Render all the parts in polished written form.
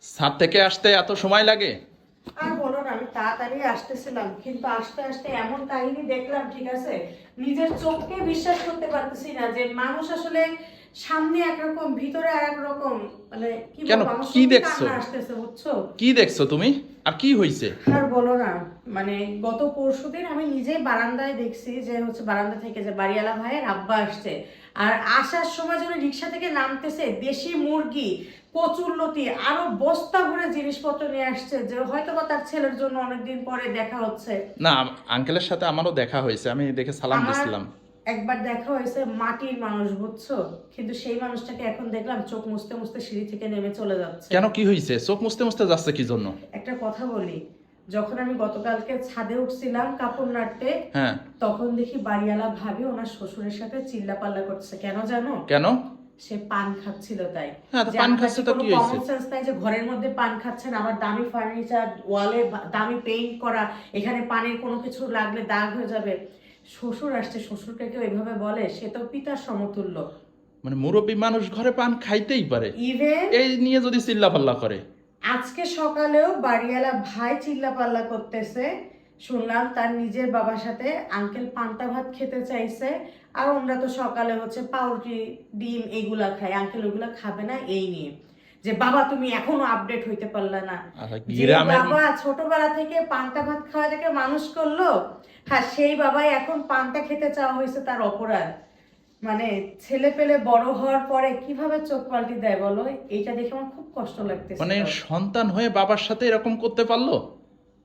ছাদ থেকে আসতে এত সময় লাগে? আর বলো না, আমি তাড়াতাড়ি আসতেছিলাম, কিন্তু আসতে আসতে এমন কাহিনী দেখলাম, ঠিক আছে, নিজের চোখকে বিশ্বাস করতে পারতেছি না যে মানুষ আসলে সামনে একরকম ভিতরে আর এক রকম। মানে কি কেন, বলবো, আমার কি সত্যি দেখছো? কান্না আসতেছে, বুঝছো? কি দেখছো তুমি? আর কি হয়েছে? আর বলো না, মানে গত পরশুদিন আমি নিজেই বারান্দায় দেখছি যে হচ্ছে বারান্দা থেকে যে বাড়িওয়ালা ভাইয়ের আব্বা আসছে, আর আসার সময় যখন রিক্সা থেকে নামতেছে দেশি মুরগি, কচুরলতি আরো বস্তা ভরে জিনিসপত্র নিয়ে আসছে, যে হয়তো বা তার ছেলের জন্য অনেকদিন পরে দেখা হচ্ছে। না, আঙ্কেলের সাথে আমারও দেখা হয়েছে, আমি দেখে সালাম আমার দিছিলাম। একবার দেখা হয়েছে মাটির মানুষ, বুঝছো, কিন্তু সেই মানুষটাকে এখন দেখলাম চোখ মুছতে মুছতে সিঁড়ি থেকে নেমে চলে যাচ্ছে। কেন, কি হয়েছে? চোখ মুছতে মুছতে যাচ্ছে কি জন্য? একটা কথা বলি, যখন আমি গতকালকে ছাদে উঠছিলাম কাপড় নাড়তে, হ্যাঁ। তখন দেখি বাড়িওয়ালা ভাবি ওনার শ্বশুরের সাথে চিল্লাপাল্লা করছে। কেন জানো? কেন? সে পান খাচ্ছিল তাই। হ্যাঁ, তো যে পান আপনার খাচ্ছে কি তো কোনো কি হয়েছে? কমন সেন্স নাই যে ঘরের মধ্যে পান খাচ্ছেন, আবার দামি ফার্নিচার, ওয়ালে দামি পেইন্ট করা, এখানে পানির কোনো কিছু লাগলে দাগ হয়ে যাবে। শ্বশুর আসছে, শ্বশুরকে কেউ এভাবে বলে? সে তো পিতার সমতুল্য। মানে মুরব্বী মানুষ ঘরে পান খাইতেই পারে, ইভেন এই নিয়ে যদি চিল্লাপাল্লা করে? আজকে সকালেও বাড়িওয়ালা ভাই চিল্লাপাল্লা করতেছে, শুনলাম তার নিজের বাবার সাথে আঙ্কেল পান্তা ভাত খেতে চাইছে। আর ওনারা তো সকালে হচ্ছে পাউরুটি, ডিম এগুলা খায়, আঙ্কেল ওগুলা খাবে না, এই নিয়ে যে বাবা তুমি এখনো আপডেট হইতে পারলে না। যে গ্রামের। বাবা ছোটবেলা থেকে পান্তা ভাত খাওয়া থেকে মানুষ করলো, হ্যাঁ সেই বাবাই এখন পান্তা খেতে চাওয়া হয়েছে তার অপরাধ। মানে ছেলে পেলে বড় হওয়ার পরে কিভাবে চোখ পাল্টি দেয় বলো, এইটা দেখে আমার খুব কষ্ট লাগতেছে। মানে সন্তান হয়ে বাবার সাথে এরকম করতে পারলো?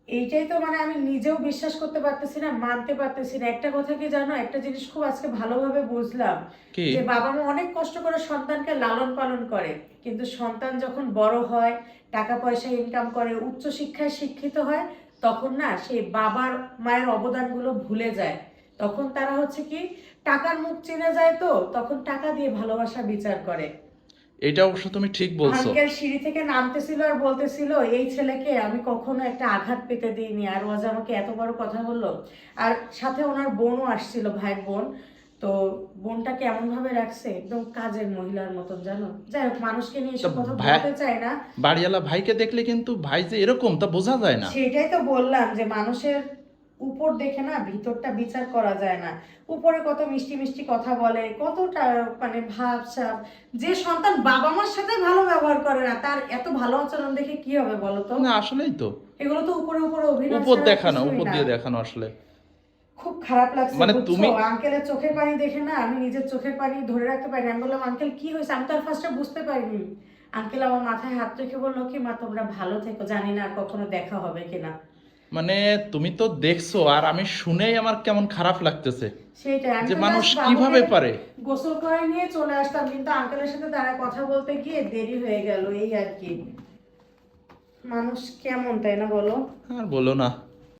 এইটাই তো, মানে আমি নিজেও বিশ্বাস করতে পারতেছি না, মানতে পারতেছি না। একটা কথা কি জানো, একটা জিনিস খুব আজকে ভালোভাবে বুঝলাম, কি? যে বাবা মা অনেক কষ্ট করে সন্তানকে লালন পালন করে, কিন্তু সন্তান যখন বড় হয়, টাকা পয়সা ইনকাম করে, উচ্চ শিক্ষায় শিক্ষিত হয়, তখন না সেই বাবার মায়ের অবদানগুলো ভুলে যায়। তখন তারা হচ্ছে কি, টাকার মুখ চিনে যায়, তো তখন টাকা দিয়ে ভালোবাসা বিচার করে। এটা অবশ্য তুমি ঠিক বলছো। আঙ্কেল সিঁড়ি থেকে নামতেছিল আর বলতেছিল এই ছেলেকে আমি কখনো একটা আঘাত পেতে দিইনি, আর ও আজ আমাকে এত বড় কথা বললো। আর সাথে ওনার বোনও আসছিল, ভাই বোন। তো বোনটাকে এমন ভাবে রাখছে একদম কাজের মহিলার মতন, জানো। যাই হোক, মানুষকে নিয়ে তা এসব কথা ভাই, বলতে চাই না। বাড়িওয়ালা ভাইকে দেখলে কিন্তু ভাই যে এরকম তা বোঝা যায় না। সেটাই তো বললাম, যে মানুষের উপর দেখে না ভিতরটা বিচার করা যায় না। উপরে কত মিষ্টি মিষ্টি কথা বলে, কতটা মানে ভাব সাব। যে সন্তান বাবা মার সাথে ভালো ব্যবহার করে না, তার এত ভালো আচরণ দেখে কি হবে বলো তো? না, আসলেই তো এগুলো তো উপরে উপরে অভিনয় উপর ছাড়া দেখানো, কিছুই উপর না। দিয়ে দেখানো আসলে। খুব খারাপ লাগছে, মানে বুঝছো? তুমি। আঙ্কেলের চোখের পানি দেখে না আমি নিজের চোখের পানি ধরে রাখতে পারিনি। আমি বললাম আঙ্কেল কি হয়েছে, আমি তো আর ফার্স্টে বুঝতে পারিনি। আঙ্কেল আমার মাথায় হাত রেখে বললো কি, মা তোমরা ভালো থেকো, জানি না আর কখনো দেখা হবে কিনা। মানে তুমি তো দেখছো, আর আমি শুনেই আমার কেমন খারাপ লাগতেছে সেইটাই, আমি যে তো মানুষ জাস্ট বাবুকে কিভাবে পারে। গোসল করে নিয়ে চলে আসতাম, কিন্তু আঙ্কেলের সাথে তারা কথা বলতে গিয়ে দেরি হয়ে গেল, এই আর কি। মানুষ কেমন, তাই না বলো? আর বলো না।